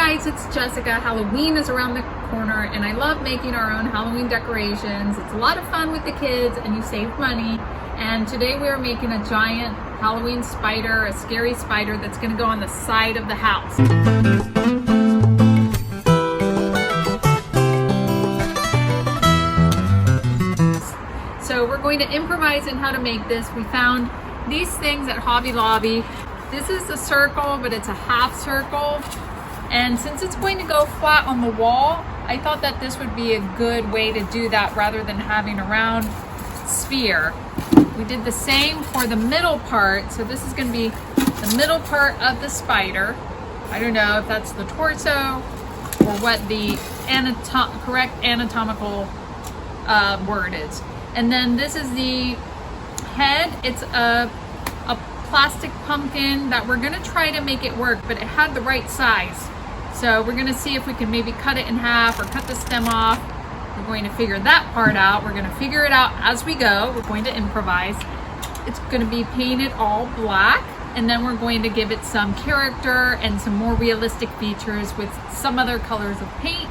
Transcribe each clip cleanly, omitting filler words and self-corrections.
guys, it's Jessica. Halloween is around the corner and I love making our own Halloween decorations. It's a lot of fun with the kids and you save money. And today we are making a giant Halloween spider, a scary spider that's going to go on the side of the house. So we're going to improvise in how to make this. We found these things at Hobby Lobby. This is a circle, but it's a half circle. And since it's going to go flat on the wall, I thought that this would be a good way to do that rather than having a round sphere. We did the same for the middle part. So this is going to be the middle part of the spider. I don't know if that's the torso or what the correct anatomical word is. And then this is the head. It's a plastic pumpkin that we're gonna try to make it work, but it had the right size. So we're gonna see if we can maybe cut it in half or cut the stem off. We're going to figure that part out. We're gonna figure it out as we go. We're going to improvise. It's gonna be painted all black, and then we're going to give it some character and some more realistic features with some other colors of paint.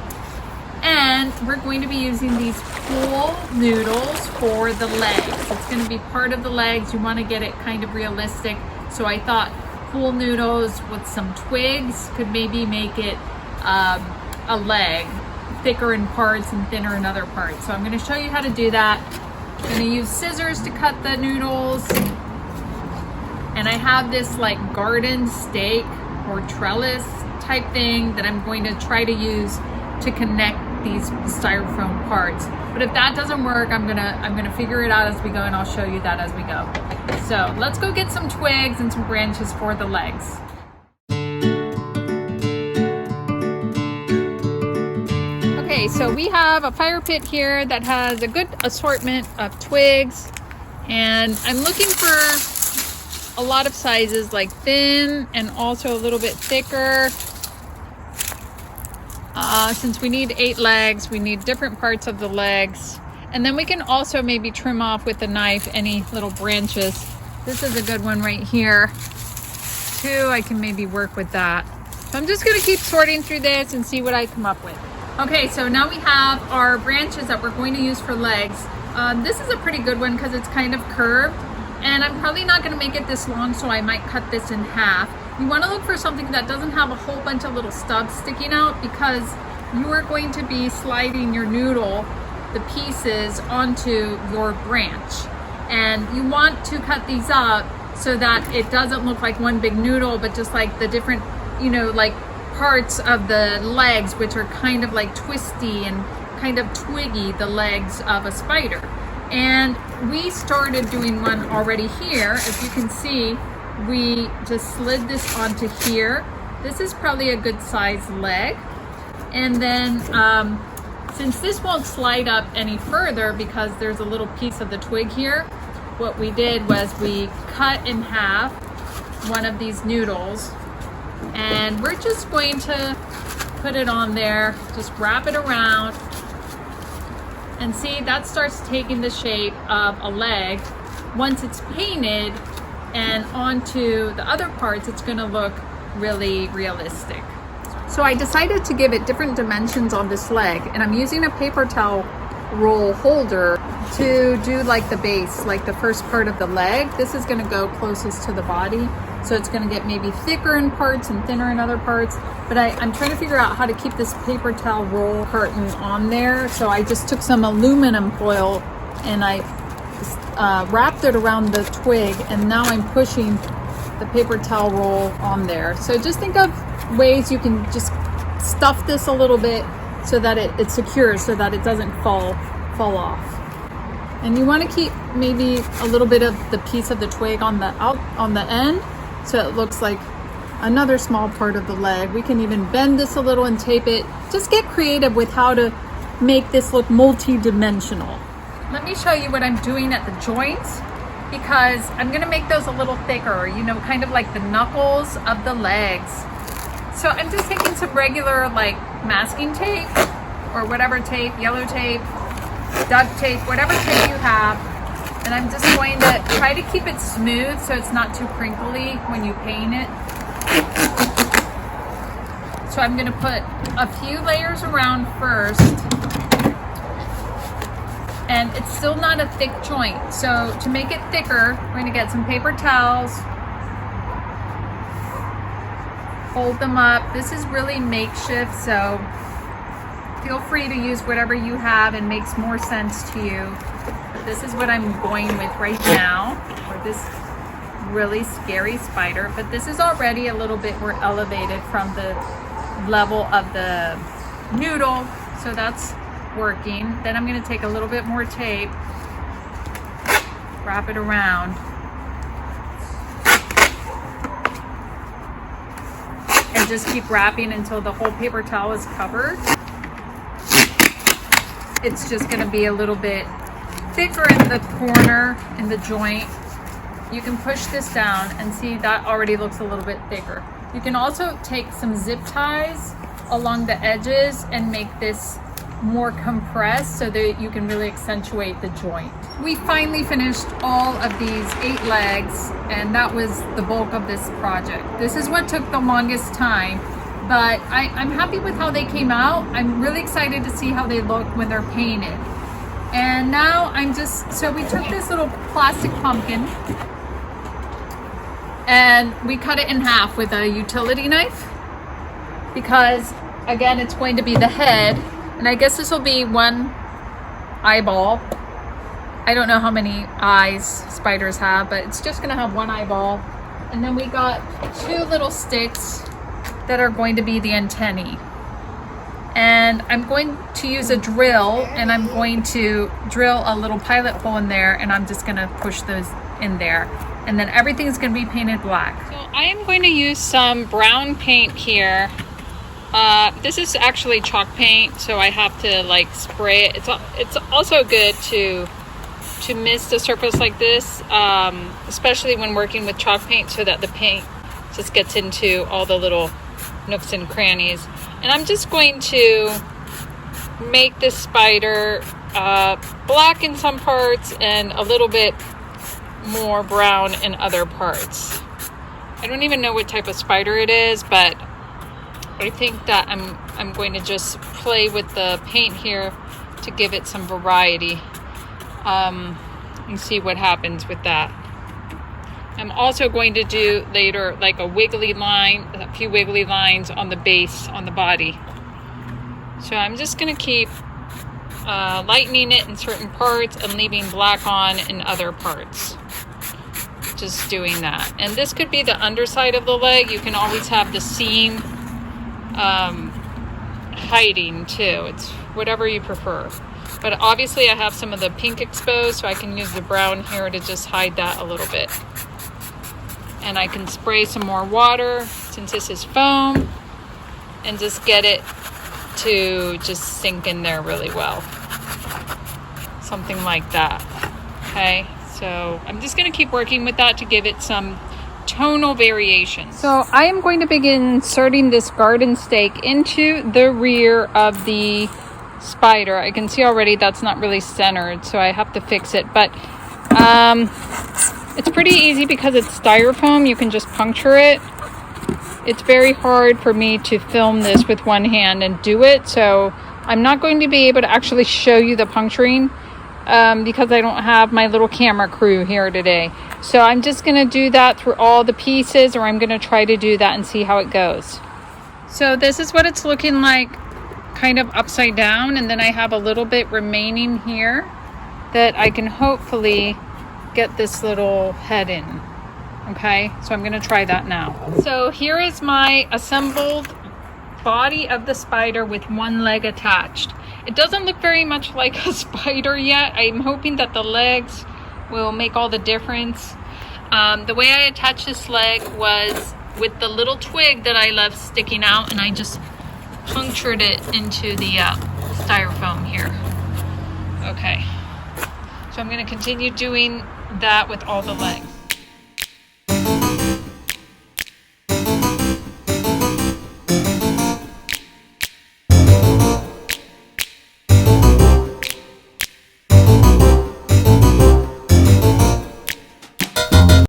And we're going to be using these pool noodles for the legs. It's going to be part of the legs. You want to get it kind of realistic. So I thought pool noodles with some twigs could maybe make it a leg, thicker in parts and thinner in other parts. So I'm going to show you how to do that. I'm going to use scissors to cut the noodles. And I have this like garden stake or trellis type thing that I'm going to try to use to connect these styrofoam parts. But if that doesn't work, I'm gonna figure it out as we go, and I'll show you that as we go. So let's go get some twigs and some branches for the legs. Okay, so we have a fire pit here that has a good assortment of twigs, and I'm looking for a lot of sizes, like thin and also a little bit thicker. Since we need 8 legs, we need different parts of the legs. And then we can also maybe trim off with a knife any little branches. This is a good one right here. Too, I can maybe work with that. So I'm just gonna keep sorting through this and see what I come up with. Okay, so now we have our branches that we're going to use for legs. This is a pretty good one because it's kind of curved. And I'm probably not gonna make it this long, so I might cut this in half. You want to look for something that doesn't have a whole bunch of little stubs sticking out, because you are going to be sliding your noodle, the pieces, onto your branch. And you want to cut these up so that it doesn't look like one big noodle, but just like the different, like parts of the legs, which are kind of like twisty and kind of twiggy, the legs of a spider. And we started doing one already here. As you can see, we just slid this onto here. This is probably a good size leg. And then since this won't slide up any further because there's a little piece of the twig here, what we did was we cut in half one of these noodles, and we're just going to put it on there, just wrap it around, and see, that starts taking the shape of a leg. Once it's painted and onto the other parts, it's gonna look really realistic. So I decided to give it different dimensions on this leg, and I'm using a paper towel roll holder to do like the base, like the first part of the leg. This is gonna go closest to the body, so it's gonna get maybe thicker in parts and thinner in other parts. But I'm trying to figure out how to keep this paper towel roll curtain on there. So I just took some aluminum foil and I wrapped it around the twig, and now I'm pushing the paper towel roll on there. So just think of ways you can just stuff this a little bit so that it secures, so that it doesn't fall off. And you want to keep maybe a little bit of the piece of the twig on the end, so it looks like another small part of the leg. We can even bend this a little and tape it. Just get creative with how to make this look multi-dimensional. Let me show you what I'm doing at the joints, because I'm gonna make those a little thicker, kind of like the knuckles of the legs. So I'm just taking some regular like masking tape or whatever tape, yellow tape, duct tape, whatever tape you have. And I'm just going to try to keep it smooth so it's not too crinkly when you paint it. So I'm gonna put a few layers around first. And it's still not a thick joint. So to make it thicker, we're gonna get some paper towels, fold them up. This is really makeshift, so feel free to use whatever you have and makes more sense to you. But this is what I'm going with right now for this really scary spider. But this is already a little bit more elevated from the level of the noodle, so that's working. Then I'm going to take a little bit more tape, wrap it around, and just keep wrapping until the whole paper towel is covered. It's just going to be a little bit thicker in the corner, in the joint. You can push this down and see that already looks a little bit thicker. You can also take some zip ties along the edges and make this more compressed so that you can really accentuate the joint. We finally finished all of these 8 legs, and that was the bulk of this project. This is what took the longest time, but I'm happy with how they came out. I'm really excited to see how they look when they're painted. And now so we took this little plastic pumpkin and we cut it in half with a utility knife, because again, it's going to be the head. And I guess this will be one eyeball. I don't know how many eyes spiders have, but it's just gonna have one eyeball. And then we got 2 little sticks that are going to be the antennae. And I'm going to use a drill, and I'm going to drill a little pilot hole in there, and I'm just gonna push those in there. And then everything's gonna be painted black. So I am going to use some brown paint here. This is actually chalk paint, so I have to like spray it. It's also good to mist a surface like this, especially when working with chalk paint, so that the paint just gets into all the little nooks and crannies. And I'm just going to make this spider black in some parts and a little bit more brown in other parts. I don't even know what type of spider it is, but I think that I'm going to just play with the paint here to give it some variety, and see what happens with that. I'm also going to do later like a wiggly line, a few wiggly lines on the base, on the body. So I'm just going to keep lightening it in certain parts and leaving black on in other parts. Just doing that. And this could be the underside of the leg. You can always have the seam hiding too. It's whatever you prefer. But obviously I have some of the pink exposed, so I can use the brown here to just hide that a little bit. And I can spray some more water, since this is foam, and just get it to just sink in there really well. Something like that. Okay, so I'm just going to keep working with that to give it some tonal variation. So I am going to begin inserting this garden stake into the rear of the spider. I can see already that's not really centered, so I have to fix it. But it's pretty easy because it's styrofoam. You can just puncture it. It's very hard for me to film this with one hand and do it, so I'm not going to be able to actually show you the puncturing because I don't have my little camera crew here today. So I'm just going to do that through all the pieces, or I'm going to try to do that and see how it goes. So this is what it's looking like, kind of upside down, and then I have a little bit remaining here that I can hopefully get this little head in. Okay, so I'm going to try that now. So here is my assembled body of the spider with one leg attached. It doesn't look very much like a spider yet. I'm hoping that the legs will make all the difference. The way I attached this leg was with the little twig that I left sticking out, and I just punctured it into the styrofoam here. Okay, so I'm going to continue doing that with all the legs.